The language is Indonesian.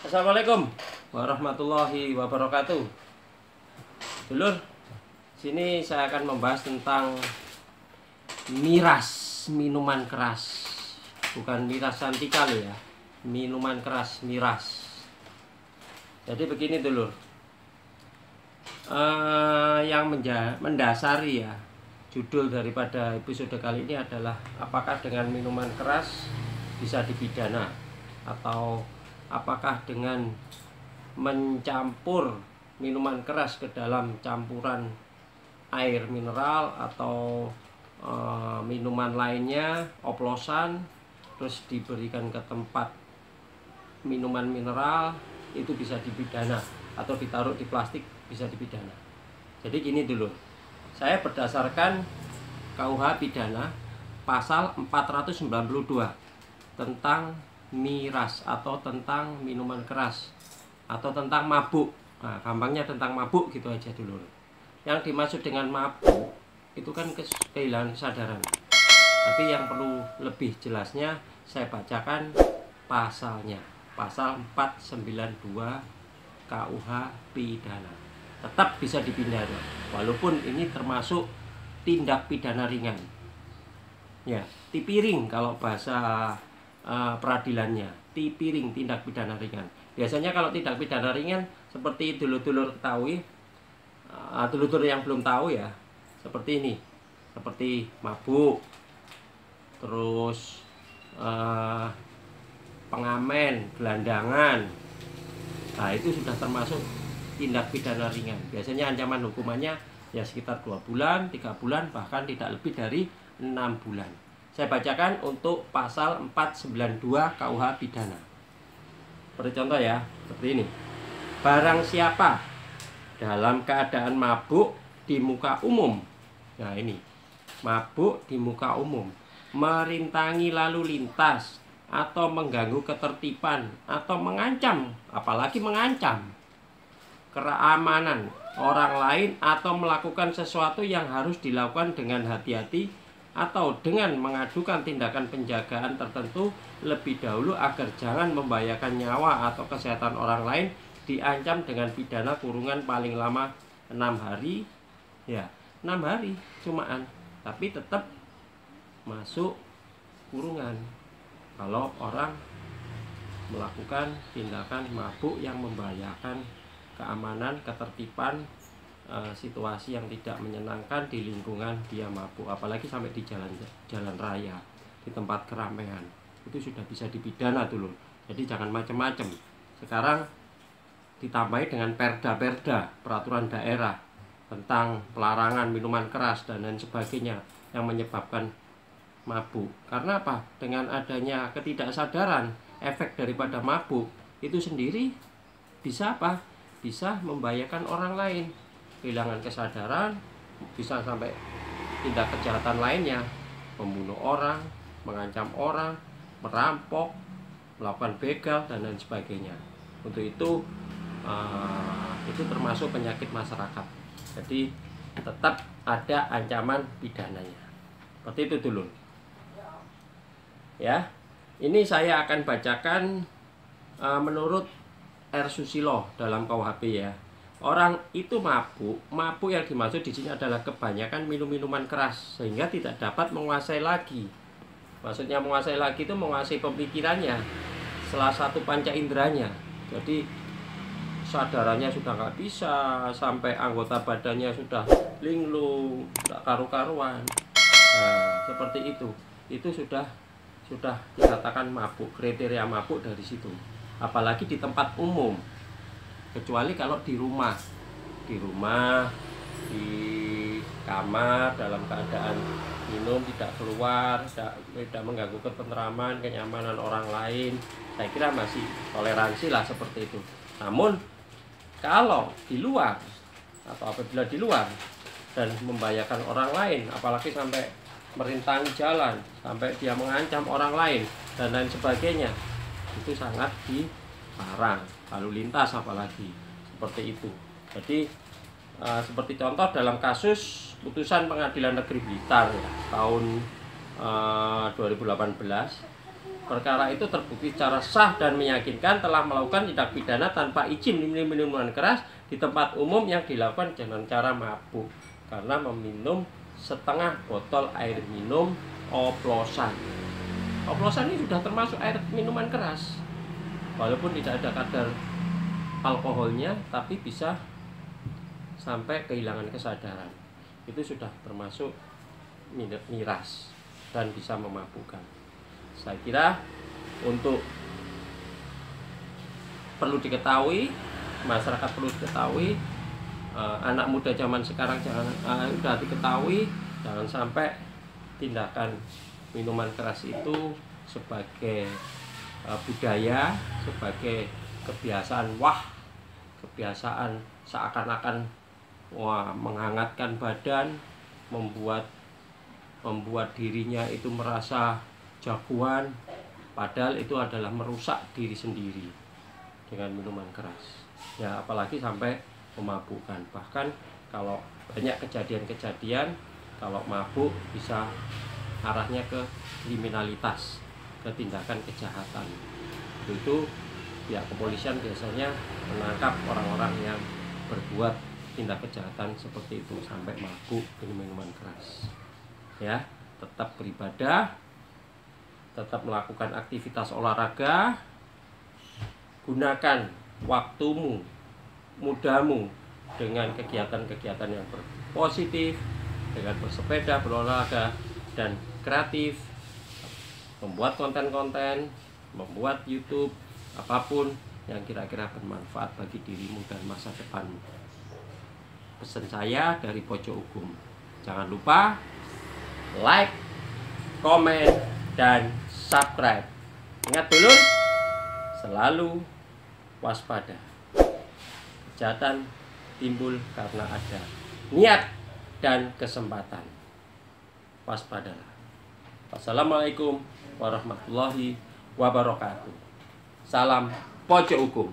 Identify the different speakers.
Speaker 1: Assalamualaikum warahmatullahi wabarakatuh. Dulur, sini saya akan membahas tentang miras, minuman keras. Bukan miras santika loh ya, minuman keras, miras. Jadi begini dulur, yang mendasari ya judul daripada episode kali ini adalah apakah dengan minuman keras bisa dipidana, atau apakah dengan mencampur minuman keras ke dalam campuran air mineral atau minuman lainnya, oplosan, terus diberikan ke tempat minuman mineral, itu bisa dipidana, atau ditaruh di plastik bisa dipidana. Jadi gini dulu, saya berdasarkan KUH pidana pasal 492 tentang miras atau tentang minuman keras atau tentang mabuk. Nah, gampangnya tentang mabuk gitu aja dulu. Yang dimaksud dengan mabuk itu kan kehilangan kesadaran. Tapi yang perlu lebih jelasnya saya bacakan pasalnya. Pasal 492 KUH pidana. Tetap bisa dipidana walaupun ini termasuk tindak pidana ringan. Ya, tipiring kalau bahasa peradilannya, tipiring, tindak pidana ringan. Biasanya kalau tindak pidana ringan seperti dulur-dulur ketahui, dulur-dulur yang belum tahu ya, seperti ini, seperti mabuk, terus pengamen, gelandangan. Nah, itu sudah termasuk tindak pidana ringan. Biasanya ancaman hukumannya ya sekitar 2 bulan, 3 bulan, bahkan tidak lebih dari 6 bulan. Saya bacakan untuk pasal 492 KUH pidana. Seperti contoh ya, seperti ini. Barang siapa dalam keadaan mabuk di muka umum. Nah, ini. Mabuk di muka umum, merintangi lalu lintas atau mengganggu ketertiban atau mengancam, apalagi mengancam keamanan orang lain atau melakukan sesuatu yang harus dilakukan dengan hati-hati atau dengan mengadukan tindakan penjagaan tertentu lebih dahulu agar jangan membahayakan nyawa atau kesehatan orang lain, diancam dengan pidana kurungan paling lama 6 hari. Ya, 6 hari cumaan, tapi tetap masuk kurungan kalau orang melakukan tindakan mabuk yang membahayakan keamanan, ketertiban, situasi yang tidak menyenangkan di lingkungan dia mabuk, apalagi sampai di jalan raya, di tempat keramaian, itu sudah bisa dipidana dulu. Jadi jangan macam-macam. Sekarang ditambahi dengan perda-perda, peraturan daerah tentang pelarangan minuman keras dan lain sebagainya yang menyebabkan mabuk. Karena apa? Dengan adanya ketidaksadaran, efek daripada mabuk itu sendiri bisa apa? Bisa membahayakan orang lain, kehilangan kesadaran, bisa sampai tindak kejahatan lainnya, membunuh orang, mengancam orang, merampok, melakukan begal dan lain sebagainya. Untuk itu termasuk penyakit masyarakat. Jadi tetap ada ancaman pidananya. Seperti itu dulu. Ya, ini saya akan bacakan menurut R. Susilo dalam KUHP ya. Orang itu mabuk yang dimaksud di sini adalah kebanyakan minum-minuman keras sehingga tidak dapat menguasai lagi. Maksudnya menguasai lagi itu menguasai pemikirannya, salah satu panca inderanya. Jadi sadarannya sudah nggak bisa, sampai anggota badannya sudah linglung, tidak karu-karuan. Nah, seperti itu. Itu sudah dikatakan mabuk, kriteria mabuk dari situ. Apalagi di tempat umum. Kecuali kalau di rumah, di kamar dalam keadaan minum, tidak keluar, tidak mengganggu ketentraman, kenyamanan orang lain, saya kira masih toleransi lah seperti itu. Namun kalau di luar atau apabila di luar dan membahayakan orang lain, apalagi sampai merintangi jalan, sampai dia mengancam orang lain dan lain sebagainya, itu sangat dilarang. Lalu lintas apalagi seperti itu. Jadi seperti contoh dalam kasus putusan Pengadilan Negeri Blitar ya, tahun 2018 perkara itu terbukti secara sah dan meyakinkan telah melakukan tindak pidana tanpa izin minuman keras di tempat umum yang dilakukan dengan cara mabuk karena meminum setengah botol air minum oplosan. Oplosan ini sudah termasuk air minuman keras, walaupun tidak ada kadar alkoholnya, tapi bisa sampai kehilangan kesadaran. Itu sudah termasuk miras dan bisa memabukkan. Saya kira untuk perlu diketahui, masyarakat perlu diketahui, anak muda zaman sekarang sudah diketahui, jangan sampai tindakan minuman keras itu sebagai budaya, sebagai kebiasaan kebiasaan seakan-akan menghangatkan badan, membuat dirinya itu merasa jagoan, padahal itu adalah merusak diri sendiri dengan minuman keras. Ya, apalagi sampai memabukkan. Bahkan kalau banyak kejadian-kejadian kalau mabuk bisa arahnya ke kriminalitas, ke tindakan kejahatan. Itu pihak kepolisian biasanya menangkap orang-orang yang berbuat tindak kejahatan seperti itu sampai mabuk minum minuman keras. Ya, tetap beribadah, tetap melakukan aktivitas olahraga, gunakan waktumu, mudamu dengan kegiatan-kegiatan yang positif, dengan bersepeda, berolahraga, dan kreatif, membuat konten-konten, membuat YouTube, apapun yang kira-kira bermanfaat bagi dirimu dan masa depanmu. Pesan saya dari Pojok Hukum, jangan lupa like, komen, dan subscribe. Ingat dulu, selalu waspada. Kejahatan timbul karena ada niat dan kesempatan. Waspadalah. Wassalamualaikum warahmatullahi wabarakatuh. Salam Pojok Hukum.